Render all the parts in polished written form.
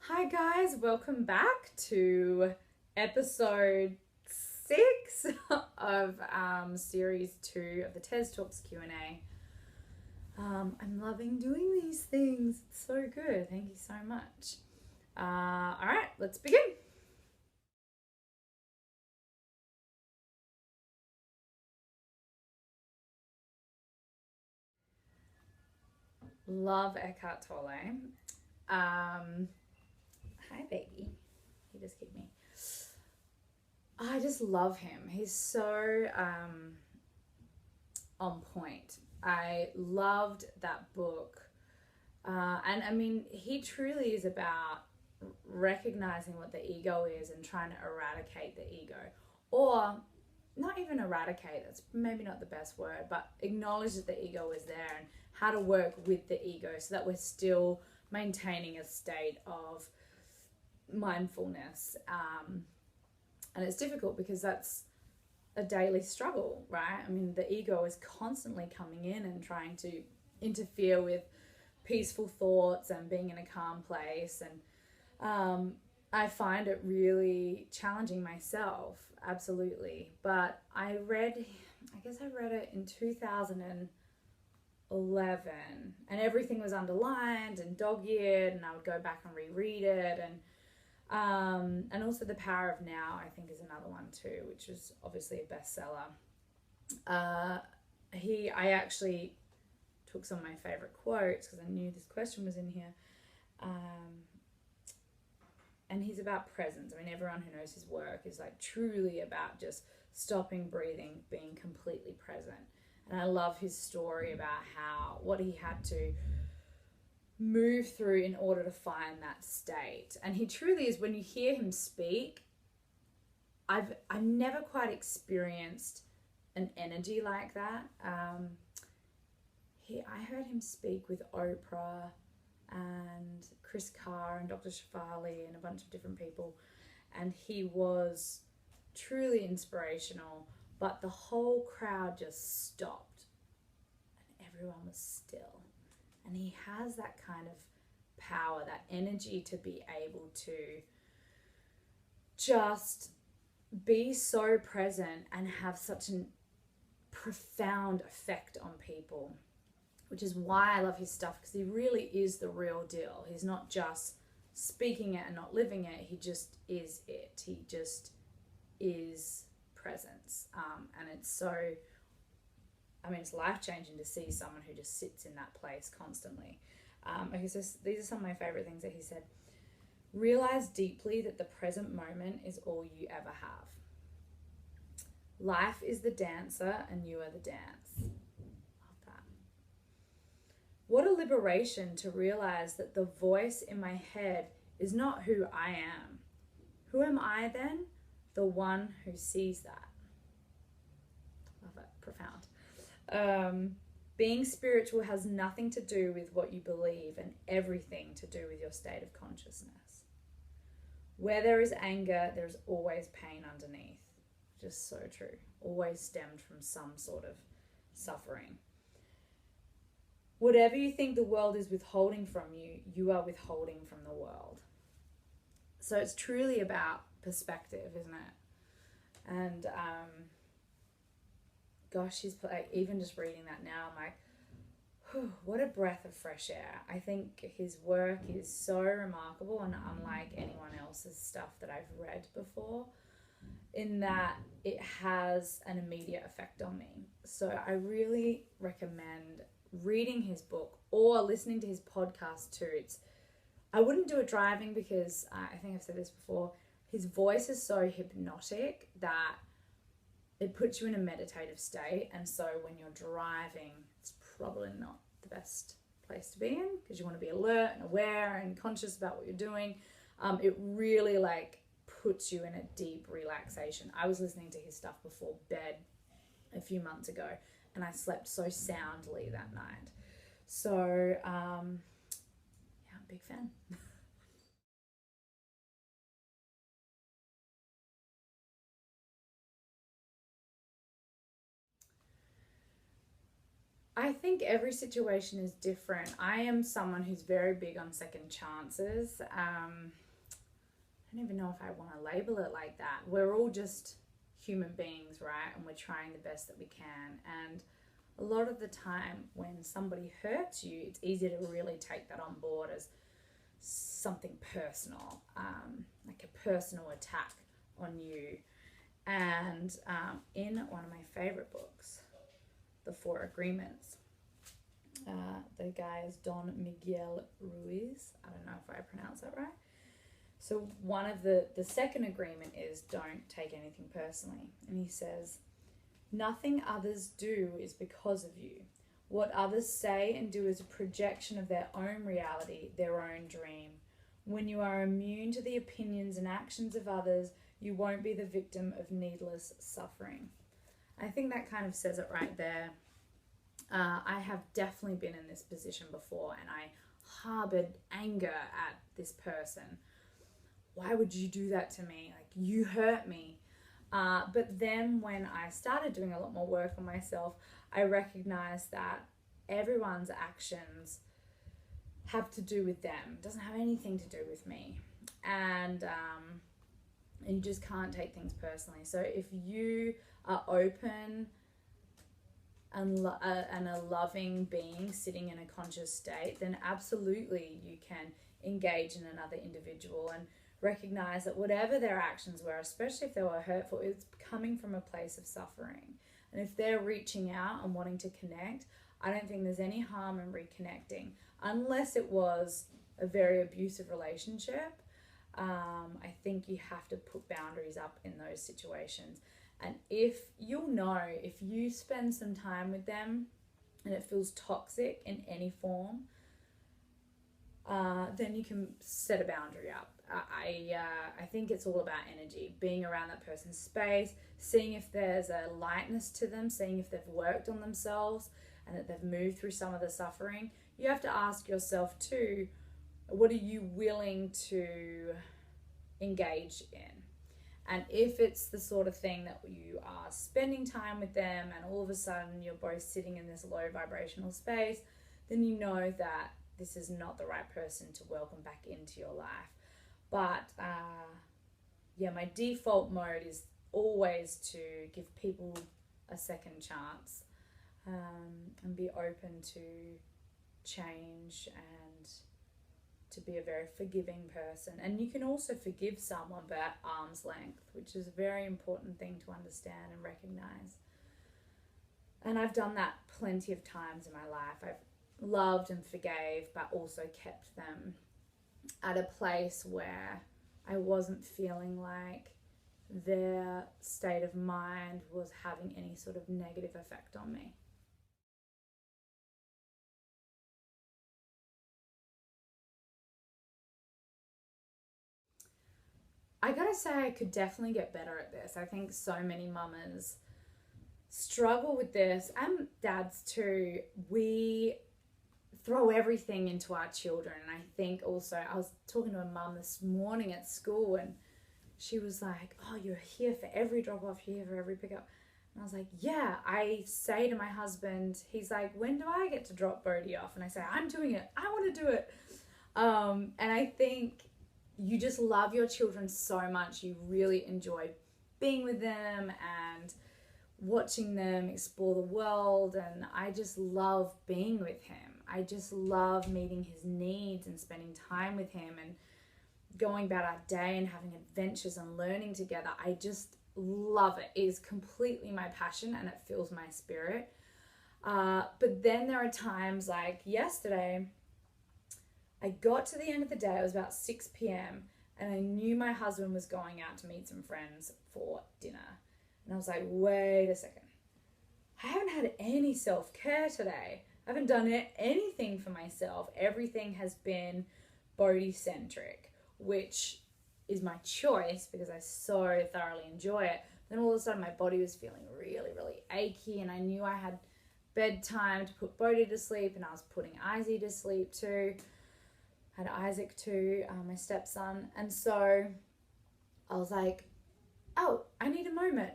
Hi guys, welcome back to episode 6 of series 2 of the Tez Talks Q&A. I'm loving doing these things. It's so good. Thank you so much. All right, let's begin. Love Eckhart Tolle. Hi baby. He just kicked me. I just love him. He's so on point. I loved that book. And I mean, he truly is about recognizing what the ego is and trying to eradicate the ego. Or not even eradicate, that's maybe not the best word, but acknowledge that the ego is there and how to work with the ego so that we're still maintaining a state of mindfulness. And it's difficult because that's a daily struggle, right? I mean, the ego is constantly coming in and trying to interfere with peaceful thoughts and being in a calm place. And I find it really challenging myself, absolutely. But I read it in 2011, and everything was underlined and dog-eared, and I would go back and reread it. And also The Power of Now, I think, is another one too, which is obviously a bestseller. I actually took some of my favorite quotes because I knew this question was in here. And he's about presence. I mean, everyone who knows his work is like truly about just stopping, breathing, being completely present. And I love his story about what he had to move through in order to find that state. And he truly is, when you hear him speak, I've never quite experienced an energy like that. I heard him speak with Oprah and Chris Carr and Dr. Shefali and a bunch of different people, and he was truly inspirational, but the whole crowd just stopped and everyone was still. And he has that kind of power, that energy to be able to just be so present and have such a profound effect on people, which is why I love his stuff, because he really is the real deal. He's not just speaking it and not living it. He just is it. He just is presence. And it's so, I mean, it's life-changing to see someone who just sits in that place constantly. Okay, so these are some of my favorite things that he said. Realize deeply that the present moment is all you ever have. Life is the dancer and you are the dance. Love that. What a liberation to realize that the voice in my head is not who I am. Who am I then? The one who sees that. Love it. Profound. Being spiritual has nothing to do with what you believe and everything to do with your state of consciousness. Where there is anger, there's always pain underneath. Just so true. Always stemmed from some sort of suffering. Whatever you think the world is withholding from you, you are withholding from the world. So it's truly about perspective, isn't it? And gosh, he's like, even just reading that now, I'm like, whew, what a breath of fresh air. I think his work is so remarkable and unlike anyone else's stuff that I've read before, in that it has an immediate effect on me. So I really recommend reading his book or listening to his podcast too. I wouldn't do it driving because I think I've said this before, his voice is so hypnotic that it puts you in a meditative state, and so when you're driving, it's probably not the best place to be in because you want to be alert and aware and conscious about what you're doing. It really puts you in a deep relaxation. I was listening to his stuff before bed a few months ago, and I slept so soundly that night. So yeah, I'm a big fan. I think every situation is different. I am someone who's very big on second chances. I don't even know if I want to label it like that. We're all just human beings, right? And we're trying the best that we can. And a lot of the time when somebody hurts you, it's easy to really take that on board as something personal, like a personal attack on you. And in one of my favorite books, The Four Agreements, the guy is Don Miguel Ruiz. I don't know if I pronounce that right. So one of the second agreement is don't take anything personally. And he says, nothing others do is because of you. What others say and do is a projection of their own reality, their own dream. When you are immune to the opinions and actions of others, you won't be the victim of needless suffering. I think that kind of says it right there. I have definitely been in this position before, and I harbored anger at this person. Why would you do that to me? Like, you hurt me. But then when I started doing a lot more work on myself, I recognized that everyone's actions have to do with them. It doesn't have anything to do with me. And you just can't take things personally. So if you are open and a loving being sitting in a conscious state, then absolutely you can engage in another individual and recognize that whatever their actions were, especially if they were hurtful, it's coming from a place of suffering. And if they're reaching out and wanting to connect, I don't think there's any harm in reconnecting, unless it was a very abusive relationship. I think you have to put boundaries up in those situations. And if you'll know, if you spend some time with them and it feels toxic in any form, then you can set a boundary up. I think it's all about energy, being around that person's space, seeing if there's a lightness to them, seeing if they've worked on themselves and that they've moved through some of the suffering. You have to ask yourself too, what are you willing to engage in? And if it's the sort of thing that you are spending time with them and all of a sudden you're both sitting in this low vibrational space, then you know that this is not the right person to welcome back into your life. But my default mode is always to give people a second chance, and be open to change and to be a very forgiving person. And you can also forgive someone but at arm's length, which is a very important thing to understand and recognize. And I've done that plenty of times in my life. I've loved and forgave, but also kept them at a place where I wasn't feeling like their state of mind was having any sort of negative effect on me. I gotta say, I could definitely get better at this. I think so many mamas struggle with this, and dads too. We throw everything into our children. And I think also, I was talking to a mum this morning at school, and she was like, oh, you're here for every drop off, you're here for every pickup. And I was like, yeah. I say to my husband, he's like, when do I get to drop Bodhi off? And I say, I'm doing it, I want to do it. And I think you just love your children so much. You really enjoy being with them and watching them explore the world. And I just love being with him. I just love meeting his needs and spending time with him and going about our day and having adventures and learning together. I just love it. It is completely my passion and it fills my spirit. But then there are times like yesterday, I got to the end of the day, it was about 6 p.m. and I knew my husband was going out to meet some friends for dinner. And I was like, wait a second. I haven't had any self-care today. I haven't done anything for myself. Everything has been Bodhi-centric, which is my choice because I so thoroughly enjoy it. Then all of a sudden my body was feeling really, really achy, and I knew I had bedtime to put Bodhi to sleep, and I was putting Izzy to sleep too. I had Isaac too, my stepson. And so I was like, oh, I need a moment.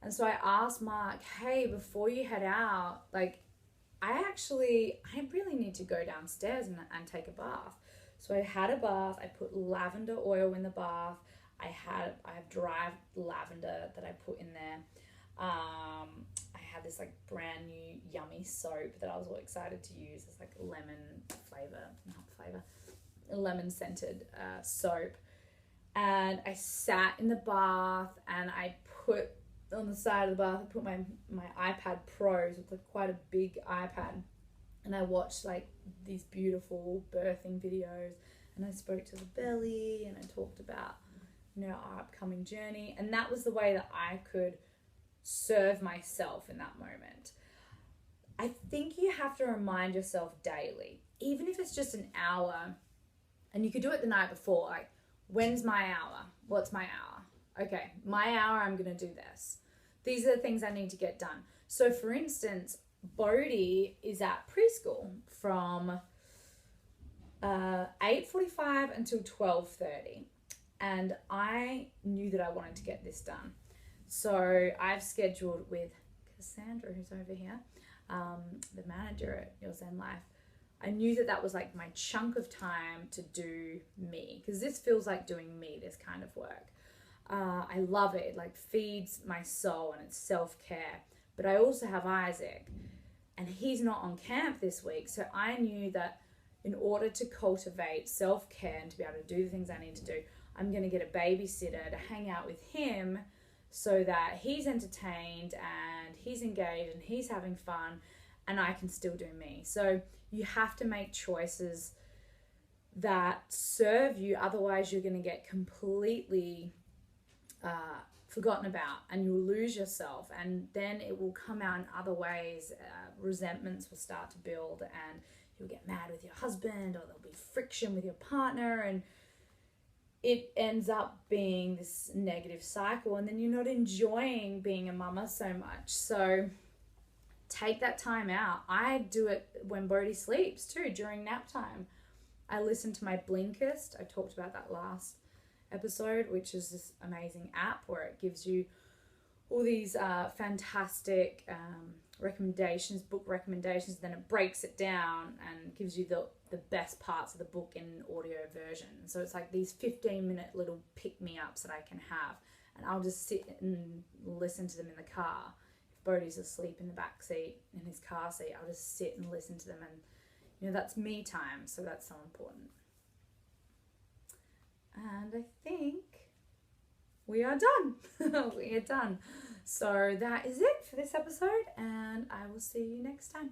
And so I asked Mark, hey, before you head out, like, I really need to go downstairs and take a bath. So I had a bath. I put lavender oil in the bath. I have dried lavender that I put in there. I had this like brand new yummy soap that I was all excited to use. It's like lemon scented soap. And I sat in the bath and I put on the side of the bath, I put my iPad Pros with like quite a big iPad, and I watched like these beautiful birthing videos, and I spoke to the belly, and I talked about, you know, our upcoming journey, and that was the way that I could serve myself in that moment. I think you have to remind yourself daily, even if it's just an hour, and you could do it the night before, like, when's my hour? What's my hour? Okay, my hour, I'm going to do this. These are the things I need to get done. So for instance, Bodhi is at preschool from 8:45 until 12:30. And I knew that I wanted to get this done. So I've scheduled with Cassandra, who's over here, the manager at Your Zen Life. I knew that that was like my chunk of time to do me, because this feels like doing me, this kind of work. I love it. It like feeds my soul and it's self-care. But I also have Isaac, and he's not on camp this week. So I knew that in order to cultivate self-care and to be able to do the things I need to do, I'm going to get a babysitter to hang out with him so that he's entertained and he's engaged and he's having fun, and I can still do me. So you have to make choices that serve you. Otherwise, you're going to get completely forgotten about, and you'll lose yourself, and then it will come out in other ways. Resentments will start to build, and you'll get mad with your husband, or there'll be friction with your partner, and it ends up being this negative cycle, and then you're not enjoying being a mama so much. So take that time out. I do it when Bodhi sleeps too, during nap time. I listen to my Blinkist. I talked about that last episode, which is this amazing app where it gives you all these fantastic recommendations, book recommendations. Then it breaks it down and gives you the best parts of the book in an audio version. So it's like these 15-minute little pick-me-ups that I can have, and I'll just sit and listen to them in the car. If Bodhi's asleep in the back seat, in his car seat, I'll just sit and listen to them, and you know, that's me time, so that's so important. And I think we are done. We are done. So that is it for this episode, and I will see you next time.